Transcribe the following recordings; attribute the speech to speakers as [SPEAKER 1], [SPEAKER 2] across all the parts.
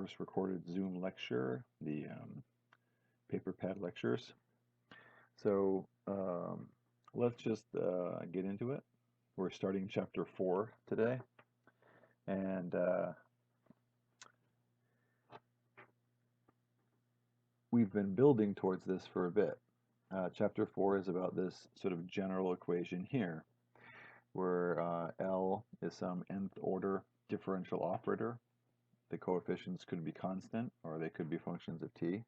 [SPEAKER 1] first recorded Zoom lecture, the paper pad lectures. So let's just get into it. We're starting chapter 4 today, and we've been building towards this for a bit. Chapter 4 is about this sort of general equation here, where L is some nth order differential operator. The coefficients could be constant, or they could be functions of t.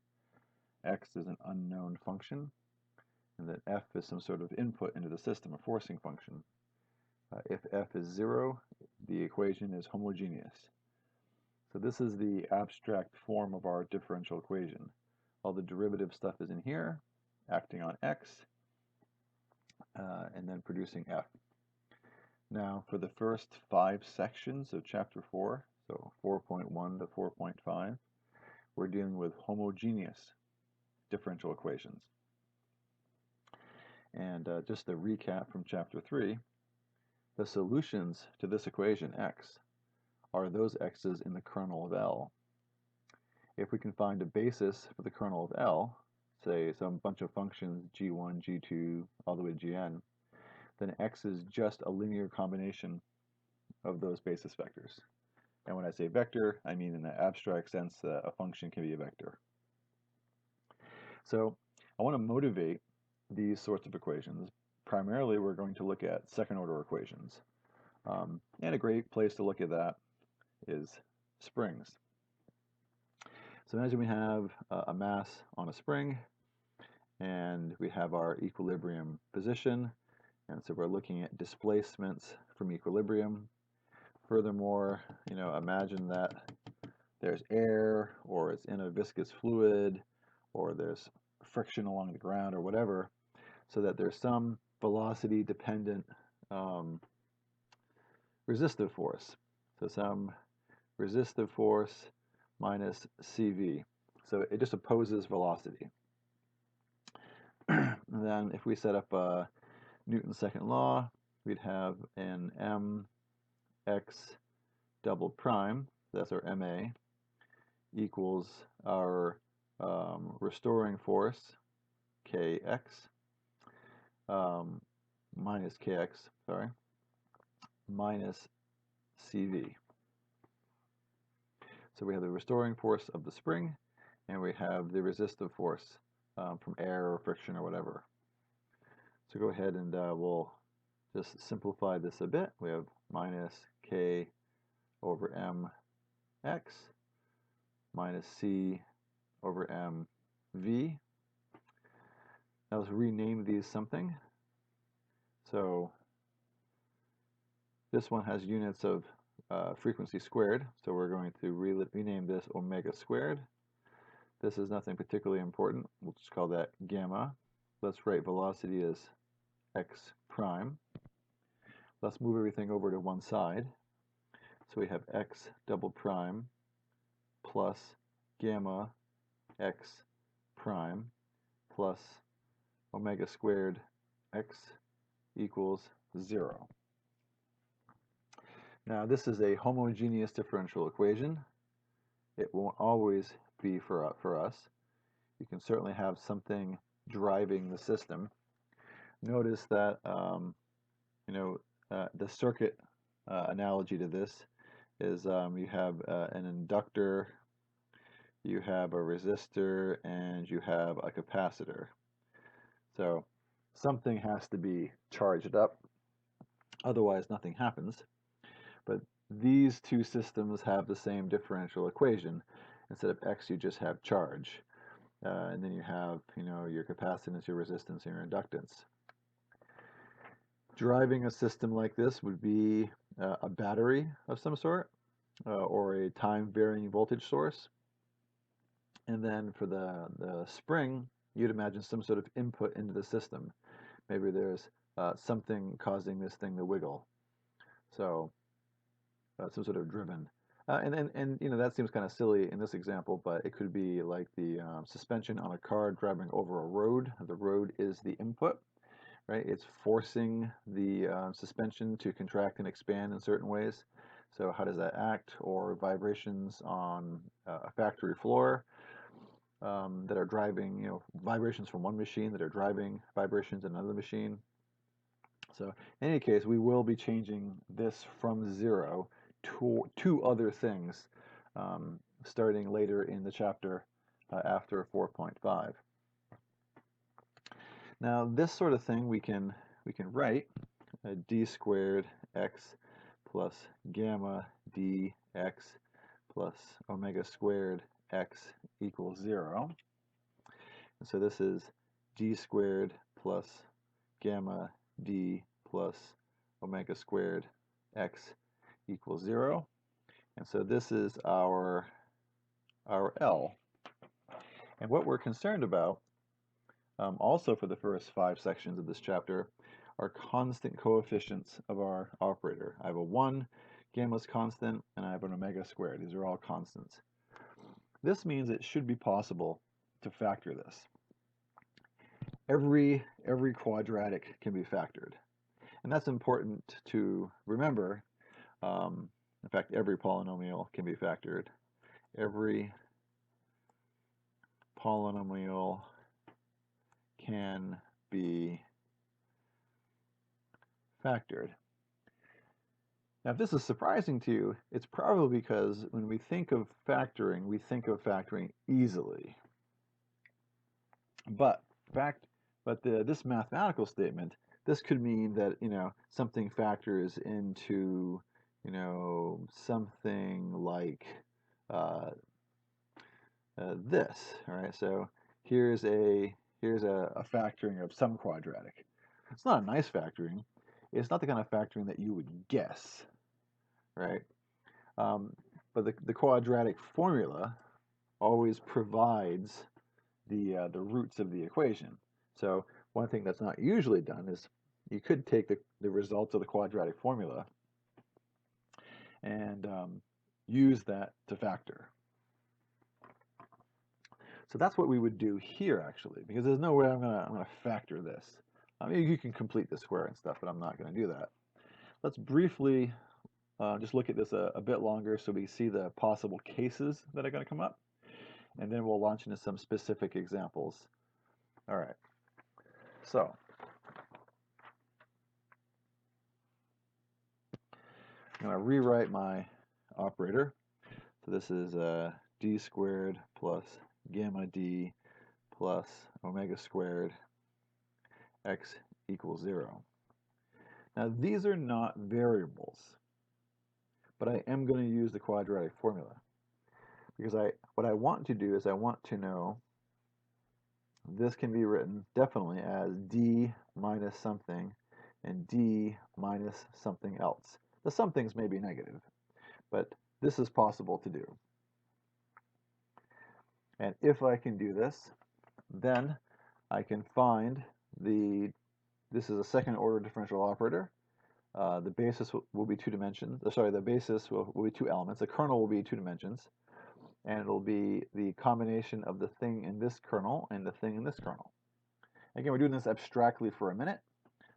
[SPEAKER 1] X is an unknown function, and that f is some sort of input into the system, a forcing function. If f is 0, the equation is homogeneous. So this is the abstract form of our differential equation. All the derivative stuff is in here, acting on x, and then producing f. Now, for the first 5 sections of chapter 4, so 4.1 to 4.5, we're dealing with homogeneous differential equations. And just a recap from chapter 3, the solutions to this equation, x, are those x's in the kernel of L. If we can find a basis for the kernel of L, say some bunch of functions g1, g2, all the way to gn, then x is just a linear combination of those basis vectors. And when I say vector, I mean in the abstract sense that a function can be a vector. So I want to motivate these sorts of equations. Primarily, we're going to look at second order equations. And a great place to look at that is springs. So imagine we have a mass on a spring, and we have our equilibrium position, and so we're looking at displacements from equilibrium. Furthermore, imagine that there's air, or it's in a viscous fluid, or there's friction along the ground, or whatever, so that there's some velocity-dependent resistive force. So some resistive force minus CV. So it just opposes velocity. And then if we set up Newton's second law, we'd have an mx double prime, that's our MA, equals our restoring force, kx, minus kx, minus CV. So we have the restoring force of the spring, and we have the resistive force from air or friction or whatever. So go ahead and we'll just simplify this a bit. We have minus k over mx minus c over mv. Now let's rename these something. So this one has units of frequency squared, so we're going to rename this omega squared. This is nothing particularly important. We'll just call that gamma. Let's write velocity as x prime. Let's move everything over to one side. So we have x double prime plus gamma x prime plus omega squared x equals 0. Now this is a homogeneous differential equation. It won't always be for us. You can certainly have something driving the system. Notice that the circuit analogy to this is you have an inductor, you have a resistor, and you have a capacitor. So something has to be charged up, otherwise nothing happens. But these two systems have the same differential equation. Instead of x, you just have charge. And then you have, your capacitance, your resistance, and your inductance. Driving a system like this would be a battery of some sort, or a time-varying voltage source. And then for the spring, you'd imagine some sort of input into the system. Maybe there's something causing this thing to wiggle. So some sort of driven. And that seems kind of silly in this example, but it could be like the suspension on a car driving over a road. The road is the input, right? It's forcing the suspension to contract and expand in certain ways. So how does that act? Or vibrations on a factory floor that are driving, vibrations from one machine that are driving vibrations in another machine. So in any case, we will be changing this from 0 to other things starting later in the chapter after 4.5. Now this sort of thing we can write d squared x plus gamma dx plus omega squared x equals 0. And so this is d squared plus gamma d plus omega squared x equals 0. And so this is our L. And what we're concerned about, also for the first 5 sections of this chapter, are constant coefficients of our operator. I have a 1, gamma's constant, and I have an omega squared. These are all constants. This means it should be possible to factor this. Every quadratic can be factored. And that's important to remember. In fact, every polynomial can be factored. Every polynomial can be factored. Now, if this is surprising to you, it's probably because when we think of factoring, we think of factoring easily. But this mathematical statement, this could mean that something factors into something like this. All right, so here's a factoring of some quadratic. It's not a nice factoring. It's not the kind of factoring that you would guess, right? But the quadratic formula always provides the roots of the equation. So one thing that's not usually done is you could take the results of the quadratic formula and use that to factor. So that's what we would do here, actually, because there's no way I'm gonna factor this. I mean, you can complete the square and stuff, but I'm not going to do that. Let's briefly just look at this a bit longer so we see the possible cases that are going to come up, and then we'll launch into some specific examples. All right. So I'm going to rewrite my operator. So this is d squared plus gamma d plus omega squared x equals 0. Now these are not variables, but I am going to use the quadratic formula because what I want to do is I want to know this can be written definitely as d minus something and d minus something else. The somethings may be negative, but this is possible to do. And if I can do this, then I can find this is a second order differential operator. The basis will be 2 dimensions. The basis will be 2 elements. The kernel will be 2 dimensions. And it'll be the combination of the thing in this kernel and the thing in this kernel. Again, we're doing this abstractly for a minute.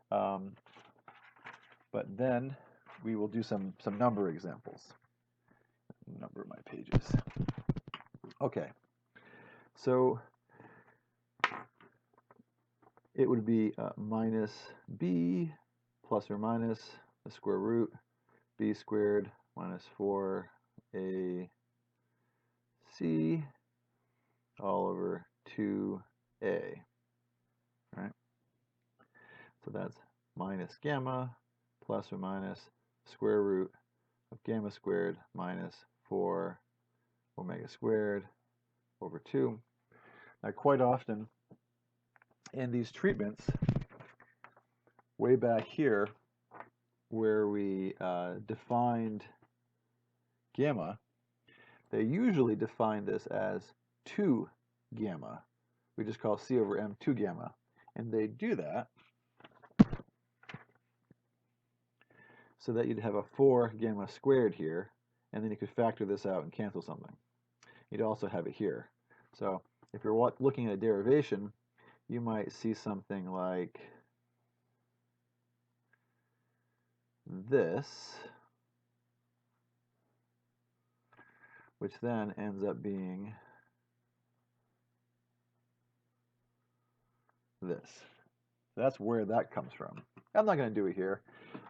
[SPEAKER 1] But then we will do some number examples. Number my pages. Okay. So it would be minus b plus or minus the square root b squared minus 4ac all over 2a. Right? So that's minus gamma plus or minus square root of gamma squared minus 4 omega squared over 2. Now, quite often in these treatments, way back here, where we defined gamma, they usually define this as 2 gamma. We just call C over M 2 gamma. And they do that so that you'd have a 4 gamma squared here, and then you could factor this out and cancel something. You'd also have it here. So if you're looking at a derivation, you might see something like this, which then ends up being this. So that's where that comes from. I'm not going to do it here,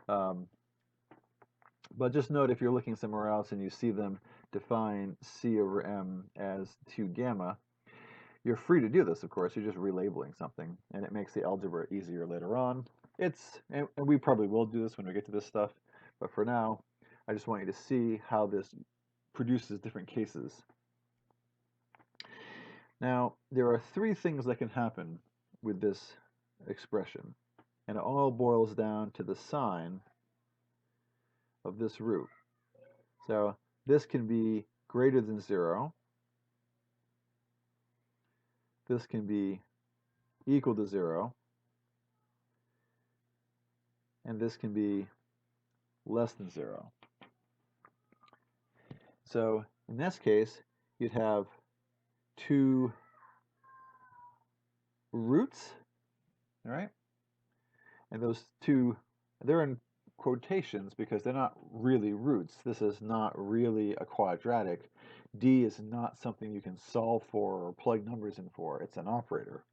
[SPEAKER 1] but just note if you're looking somewhere else and you see them define C over M as 2 gamma, you're free to do this, of course. You're just relabeling something, and it makes the algebra easier later on. And we probably will do this when we get to this stuff, but for now, I just want you to see how this produces different cases. Now, there are 3 things that can happen with this expression, and it all boils down to the sign of this root. So this can be greater than 0. This can be equal to 0. And this can be less than 0. So in this case, you'd have 2 roots, all right? And those 2, they're in quotations because they're not really roots. This is not really a quadratic. D is not something you can solve for or plug numbers in for. It's an operator.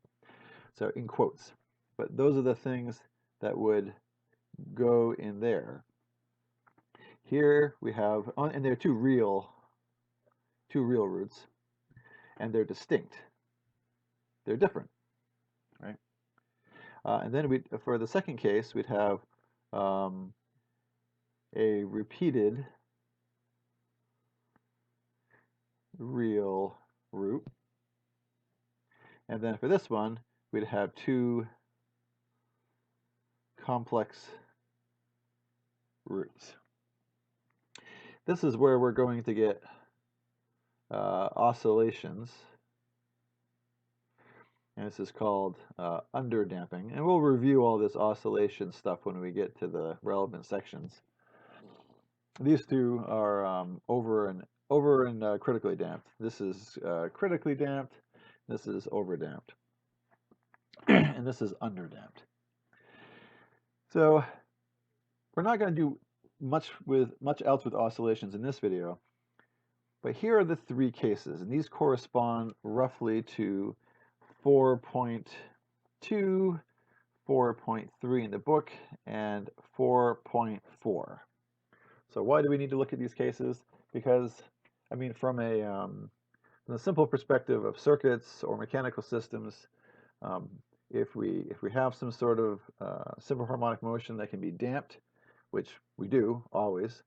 [SPEAKER 1] So in quotes. But those are the things that would go in there. Here we have, and they're two real roots, and they're distinct. They're different, right? And then for the second case, we'd have a repeated real root. And then for this one, we'd have 2 complex roots. This is where we're going to get oscillations. And this is called underdamping. And we'll review all this oscillation stuff when we get to the relevant sections. These 2 are over and critically damped. This is critically damped. This is overdamped. And this is underdamped. So we're not going to do much else with oscillations in this video. But here are the 3 cases, and these correspond roughly to 4.2, 4.3 in the book, and 4.4. So why do we need to look at these cases? Because, I mean, from a simple perspective of circuits or mechanical systems, if we have some sort of simple harmonic motion that can be damped, which we do always,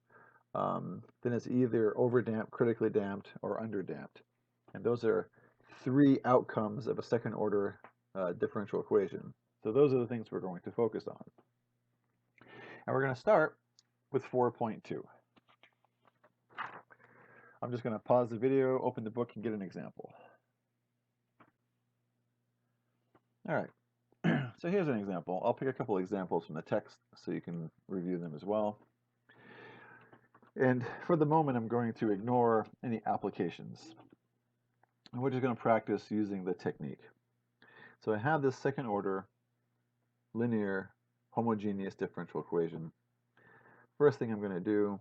[SPEAKER 1] then it's either overdamped, critically damped, or underdamped. And those are 3 outcomes of a second order differential equation. So those are the things we're going to focus on. And we're going to start with 4.2. I'm just going to pause the video, open the book, and get an example. All right. So here's an example. I'll pick a couple examples from the text so you can review them as well. And for the moment, I'm going to ignore any applications. And we're just going to practice using the technique. So I have this second order linear homogeneous differential equation. First thing I'm going to do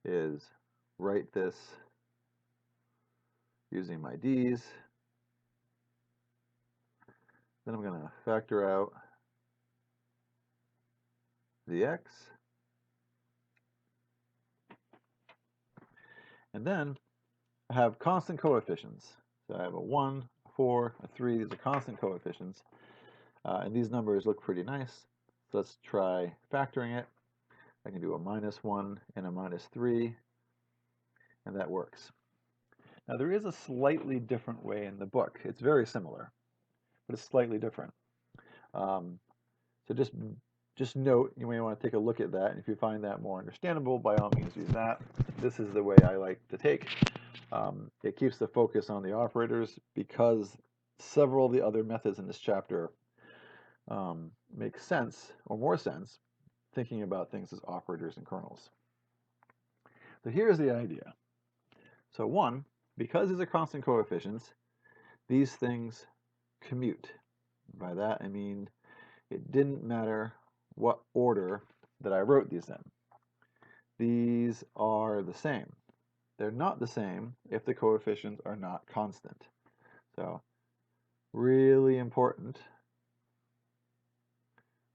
[SPEAKER 1] is write this using my d's. Then I'm going to factor out the x. And then I have constant coefficients. So I have a 1, a 4, a 3. These are constant coefficients. And these numbers look pretty nice. So let's try factoring it. I can do a -1 and a -3, and that works. Now there is a slightly different way in the book. It's very similar, but it's slightly different. So just note, you may want to take a look at that, and if you find that more understandable, by all means use that. This is the way I like to take. It keeps the focus on the operators because several of the other methods in this chapter make sense, or more sense, thinking about things as operators and kernels. So here's the idea. So 1, because these are constant coefficients, these things commute. By that I mean it didn't matter what order that I wrote these in. These are the same. They're not the same if the coefficients are not constant. So really important.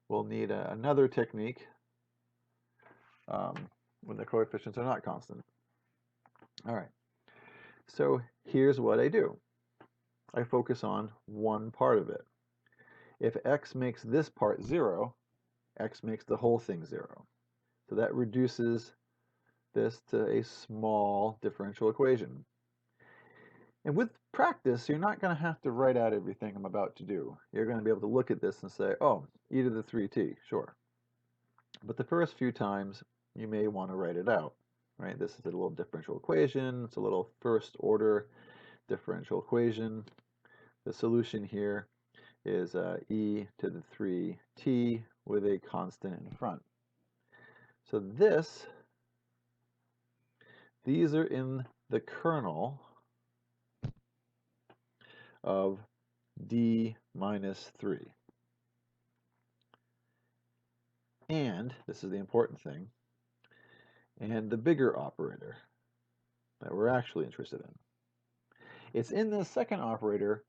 [SPEAKER 1] We'll need another technique when the coefficients are not constant. All right, so here's what I do. I focus on one part of it. If x makes this part 0, x makes the whole thing 0. So that reduces this to a small differential equation. And with practice, you're not going to have to write out everything I'm about to do. You're going to be able to look at this and say, oh, e to the 3t, sure. But the first few times, you may want to write it out, right? This is a little differential equation. It's a little first order differential equation. The solution here is e to the 3t with a constant in front. So these are in the kernel of d minus 3. And, this is the important thing, and the bigger operator that we're actually interested in. It's in the second operator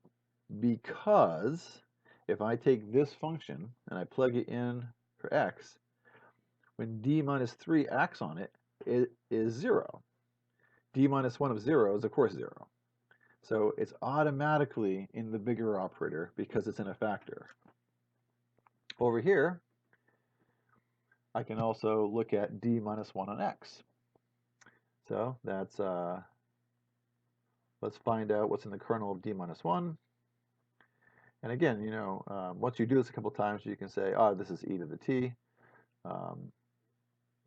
[SPEAKER 1] because if I take this function and I plug it in for x, when d minus 3 acts on it, it is 0. D minus 1 of 0 is, of course, 0. So it's automatically in the bigger operator because it's in a factor. Over here, I can also look at d minus 1 on x. So that's, let's find out what's in the kernel of d minus 1. And again, you know, once you do this a couple times, you can say, oh, this is e to the t.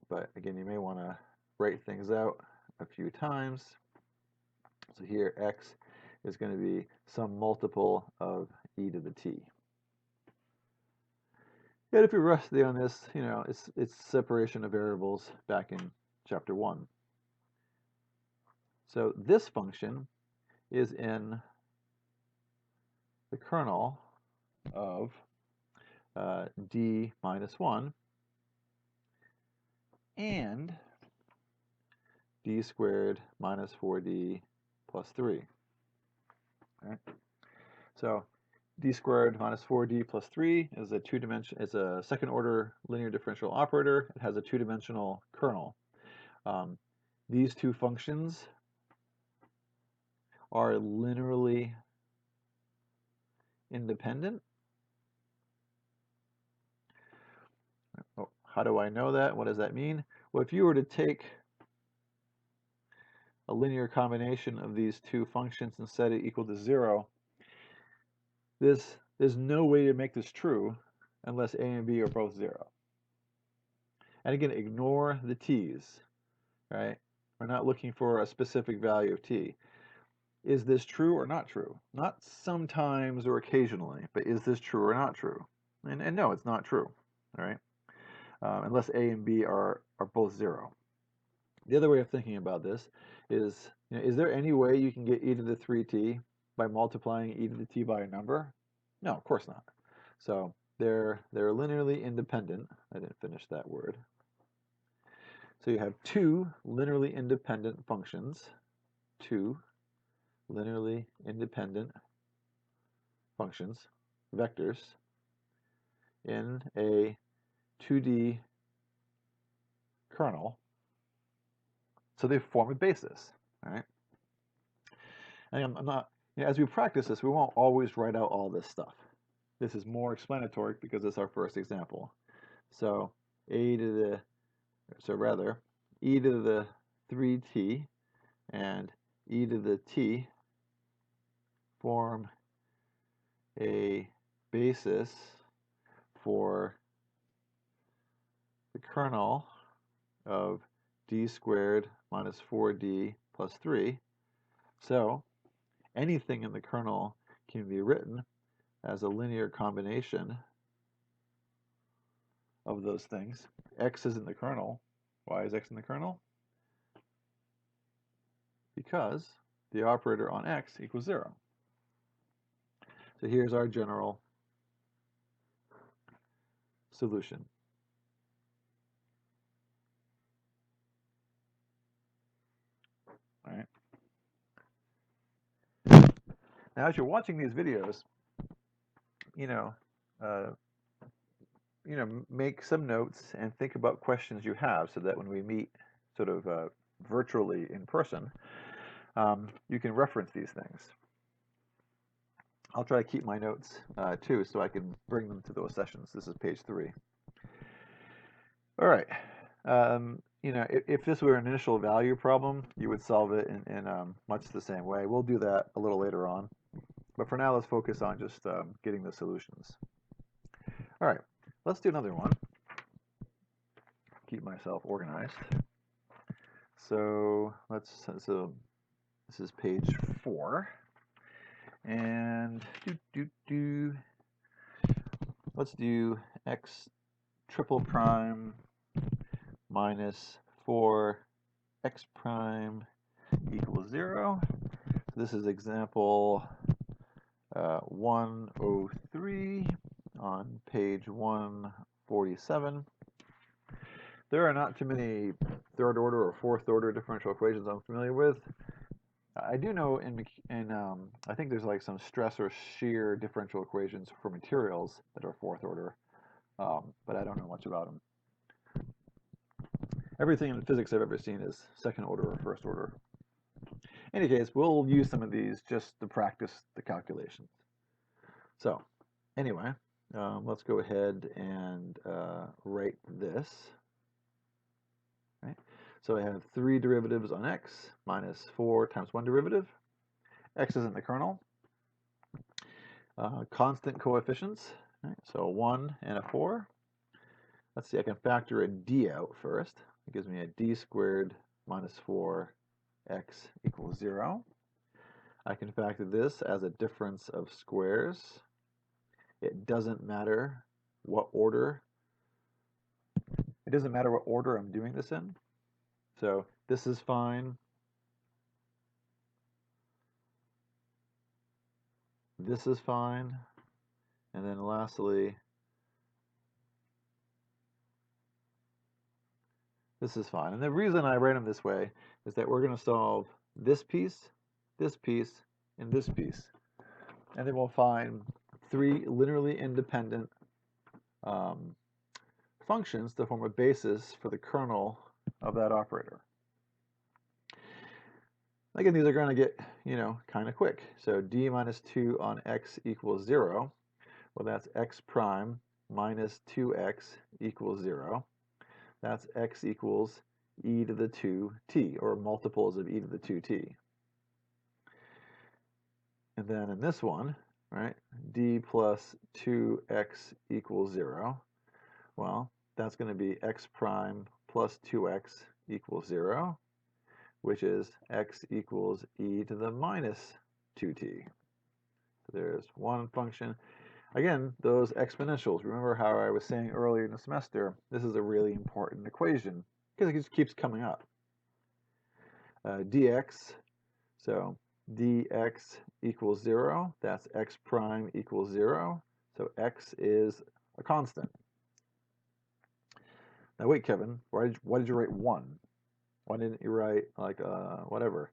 [SPEAKER 1] But again, you may want to write things out a few times. So here, x is going to be some multiple of e to the t. And if you're rusty on this, you know, it's separation of variables back in chapter 1. So this function is in the kernel of d minus 1 and d squared minus 4d plus 3. All right? So d squared minus 4d plus 3 is a second order linear differential operator. It has a two-dimensional kernel. These two functions are linearly independent. Oh, how do I know that? What does that mean? Well, if you were to take a linear combination of these two functions and set it equal to 0, there's no way to make this true unless a and b are both 0. And again, ignore the t's, right? We're not looking for a specific value of t. Is this true or not true? Not sometimes or occasionally, but is this true or not true? And no, it's not true, all right? Unless a and b are both 0. The other way of thinking about this is, you know, is there any way you can get e to the 3t by multiplying e to the t by a number? No, of course not. So they're linearly independent. I didn't finish that word. So you have two linearly independent functions, two linearly independent functions, vectors, in a 2D kernel. So they form a basis, all right? And I'm not, you know, as we practice this, we won't always write out all this stuff. This is more explanatory because it's our first example. So e to the 3t and e to the t form a basis for the kernel of d squared minus 4d plus 3. So anything in the kernel can be written as a linear combination of those things. X is in the kernel. Why is x in the kernel? Because the operator on x equals 0. So here's our general solution. Now, as you're watching these videos, uh, make some notes and think about questions you have so that when we meet sort of virtually in person, you can reference these things. I'll try to keep my notes too so I can bring them to those sessions. This is page 3. All right. If this were an initial value problem, you would solve it in much the same way. We'll do that a little later on. But for now, let's focus on just getting the solutions. All right, let's do another one. Keep myself organized. So this is page 4. And let's do x triple prime minus 4x prime equals 0. This is example 103 on page 147. There are not too many third order or fourth order differential equations I'm familiar with. I do know I think there's like some stress or shear differential equations for materials that are fourth order, but I don't know much about them. Everything in physics I've ever seen is second order or first order. In any case, we'll use some of these just to practice the calculations. So anyway, let's go ahead and write this. Right? So I have 3 derivatives on x minus 4 times 1 derivative. X is in the kernel. Constant coefficients. Right? So 1 and a 4. Let's see, I can factor a d out first. It gives me a d squared minus 4x equals 0. I can factor this as a difference of squares. It doesn't matter what order. It doesn't matter what order I'm doing this in. So this is fine. This is fine. And then lastly, this is fine. And the reason I write them this way is that we're going to solve this piece, and this piece. And then we'll find 3 linearly independent functions to form a basis for the kernel of that operator. Again, these are going to get, kind of quick. So d minus 2 on x equals 0. Well, that's x prime minus 2x equals 0. That's x equals e to the 2t, or multiples of e to the 2t. And then in this one, right, d plus 2x equals 0. Well, that's going to be x prime plus 2x equals 0, which is x equals e to the minus 2t. So there's one function. Again, those exponentials. Remember how I was saying earlier in the semester, this is a really important equation because it just keeps coming up. Dx, so dx equals 0. That's x prime equals 0. So x is a constant. Now wait, Kevin, why did you write 1? Why didn't you write like whatever?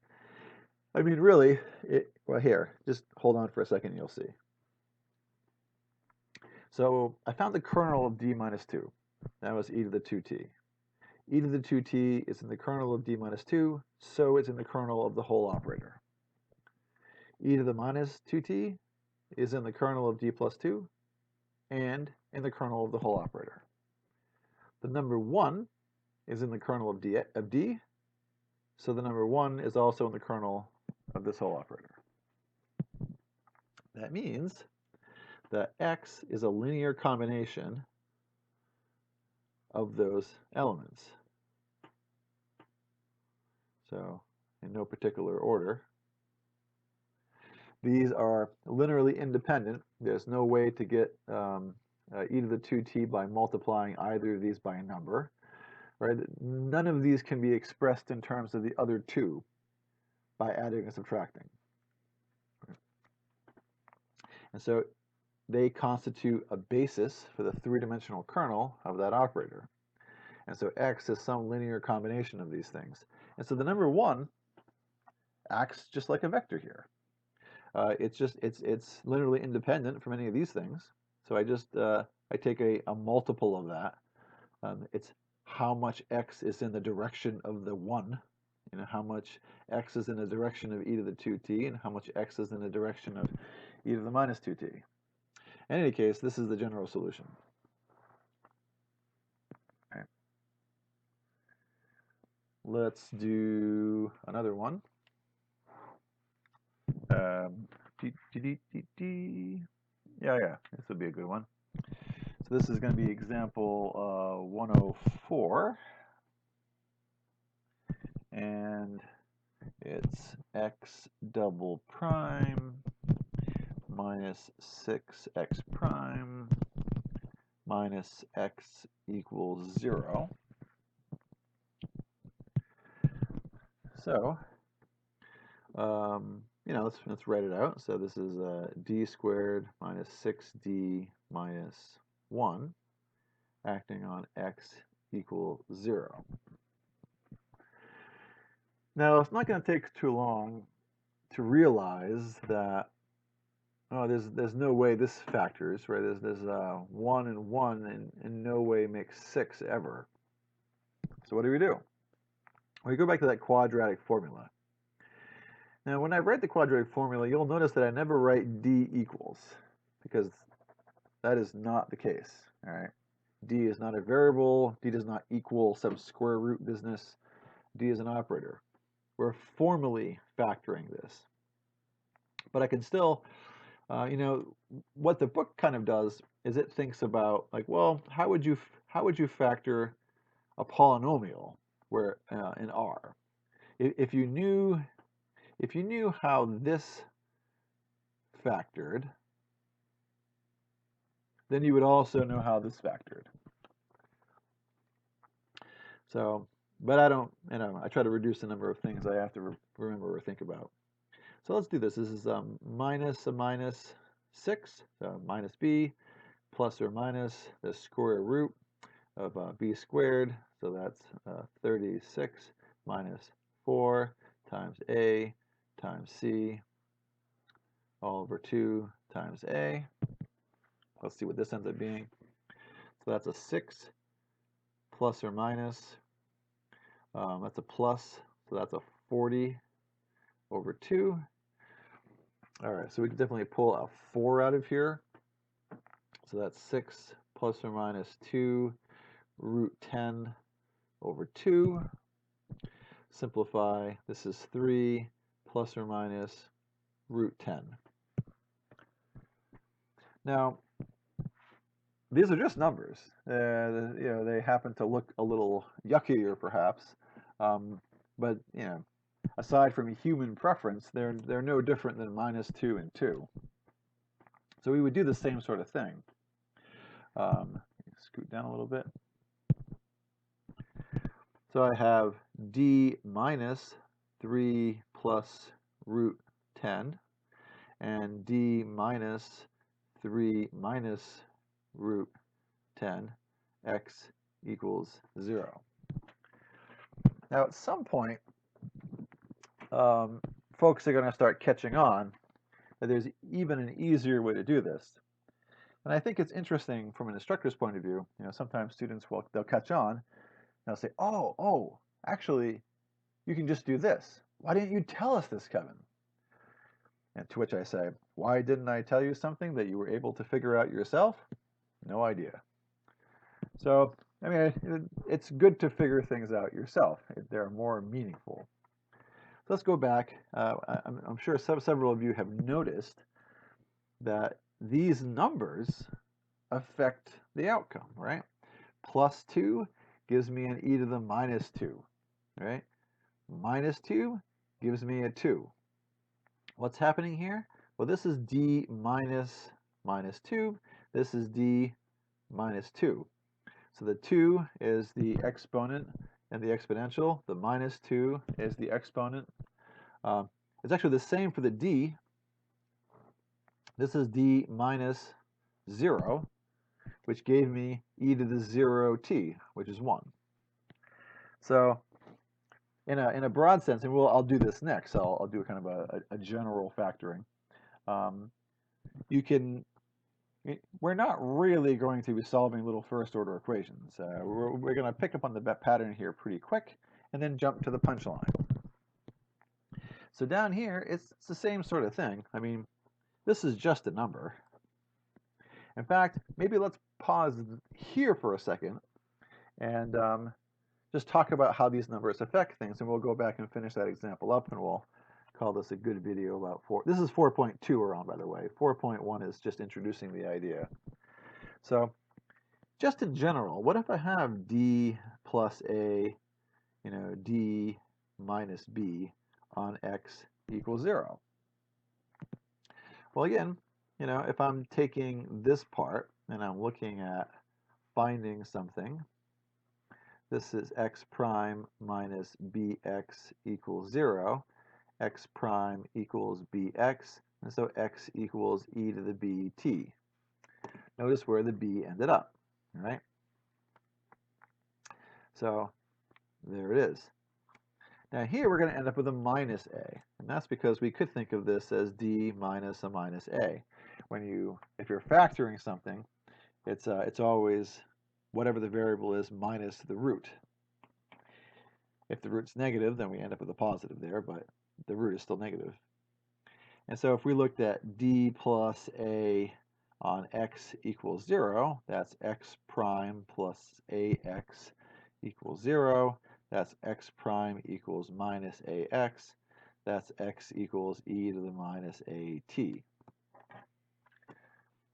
[SPEAKER 1] I mean, really, well, here, just hold on for a second and you'll see. So I found the kernel of d minus 2. That was e to the 2t. E to the 2t is in the kernel of d minus 2, so it's in the kernel of the whole operator. E to the minus 2t is in the kernel of d plus 2 and in the kernel of the whole operator. The number 1 is in the kernel of d, so the number 1 is also in the kernel of this whole operator. That means that x is a linear combination of those elements. So in no particular order. These are linearly independent. There's no way to get e to the 2t by multiplying either of these by a number. Right? None of these can be expressed in terms of the other two by adding and subtracting. And so they constitute a basis for the 3-dimensional kernel of that operator. And so x is some linear combination of these things. And so the number 1 acts just like a vector here. It's literally independent from any of these things. So I take a multiple of that. It's how much x is in the direction of the 1, how much x is in the direction of e to the 2t, and how much x is in the direction of e to the minus 2t. In any case, this is the general solution. Okay. Let's do another one. Yeah, this would be a good one. So this is going to be example 104, and it's x double prime minus 6x prime minus x equals 0. So, let's write it out. So this is d squared minus 6d minus 1 acting on x equals 0. Now, it's not going to take too long to realize that there's no way this factors, right? There's 1 and 1 and in no way makes 6 ever. So what do? We go back to that quadratic formula. Now, when I write the quadratic formula, you'll notice that I never write d equals, because that is not the case, all right? D is not a variable. D does not equal some square root business. D is an operator. We're formally factoring this. But I can still, what the book kind of does is it thinks about, like, well, how would you factor a polynomial where in R? If you knew how this factored, then you would also know how this factored. So, but I don't, I try to reduce the number of things I have to remember or think about. So let's do this. This is minus a minus 6, so minus b, plus or minus the square root of b squared, so that's 36 minus 4 times a times c all over 2 times a. Let's see what this ends up being. So that's a 6 plus or minus, that's a plus, so that's a 40 over 2. All right, so we can definitely pull a 4 out of here. So that's 6 plus or minus 2 root 10 over 2. Simplify, this is 3 plus or minus root 10. Now, these are just numbers. They happen to look a little yuckier, perhaps, but aside from human preference, they're no different than minus 2 and 2. So we would do the same sort of thing. Scoot down a little bit. So I have d minus 3 plus root 10 and d minus 3 minus root 10, x equals 0. Now at some point, folks are going to start catching on that there's even an easier way to do this. And I think it's interesting from an instructor's point of view. Sometimes students they'll catch on and they'll say, oh, actually, you can just do this. Why didn't you tell us this, Kevin? And to which I say, why didn't I tell you something that you were able to figure out yourself? No idea. So, I mean, it's good to figure things out yourself. They're more meaningful. So let's go back. I'm sure several of you have noticed that these numbers affect the outcome, right? Plus 2 gives me an e to the minus 2, right? Minus 2 gives me a 2. What's happening here? Well, this is d minus 2. This is d minus 2. So the 2 is the exponent and the exponential. The minus 2 is the exponent. It's actually the same for the d. This is d minus 0, which gave me e to the 0t, which is 1. So in a broad sense, and I'll do this next, so I'll do kind of a general factoring. We're not really going to be solving little first order equations. We're going to pick up on the pattern here pretty quick and then jump to the punchline. So down here, it's the same sort of thing. I mean, this is just a number. In fact, maybe let's pause here for a second and just talk about how these numbers affect things, and we'll go back and finish that example up, and we'll call this a good video about 4. This is 4.2 we're on, by the way. 4.1 is just introducing the idea. So just in general, what if I have d plus a, d minus b on x equals 0? Well, again, if I'm taking this part and I'm looking at finding something, this is x prime minus bx equals 0. X prime equals bx, and so x equals e to the bt. Notice where the b ended up, right? So there it is. Now here we're going to end up with a minus a, and that's because we could think of this as d minus a minus a. If you're factoring something, it's always whatever the variable is minus the root. If the root's negative, then we end up with a positive there, but the root is still negative. And so if we looked at d plus a on x equals 0, that's x prime plus ax equals 0. That's x prime equals minus ax. That's x equals e to the minus at.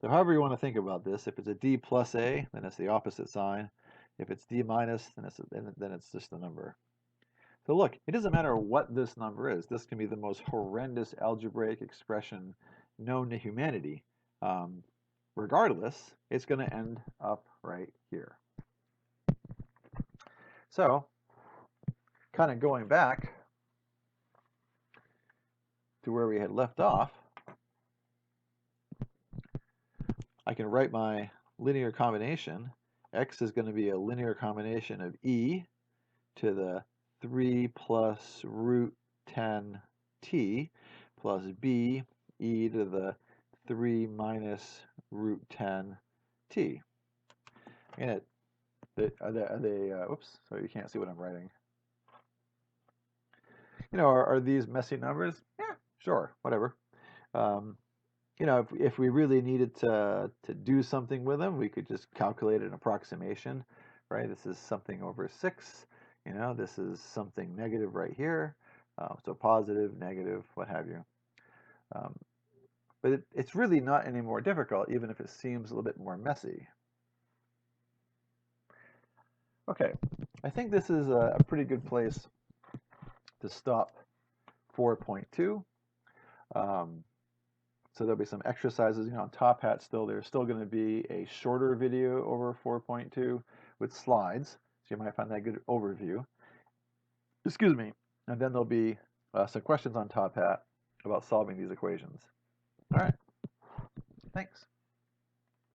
[SPEAKER 1] So however you want to think about this, if it's a d plus a, then it's the opposite sign. If it's d minus, then it's just the number. So look, it doesn't matter what this number is. This can be the most horrendous algebraic expression known to humanity. Regardless, it's going to end up right here. So, kind of going back to where we had left off, I can write my linear combination. X is going to be a linear combination of e to the 3 plus root 10t plus b e to the 3 minus root 10t. And oops, so you can't see what I'm writing. Are these messy numbers? Yeah, sure, whatever. If we really needed to do something with them, we could just calculate an approximation, right? This is something over 6. This is something negative right here. So positive, negative, what have you. But it's really not any more difficult, even if it seems a little bit more messy. Okay, I think this is a pretty good place to stop 4.2. So there'll be some exercises, on Top Hat still. There's still going to be a shorter video over 4.2 with slides, so you might find that a good overview. Excuse me. And then there'll be some questions on Top Hat about solving these equations. All right. Thanks.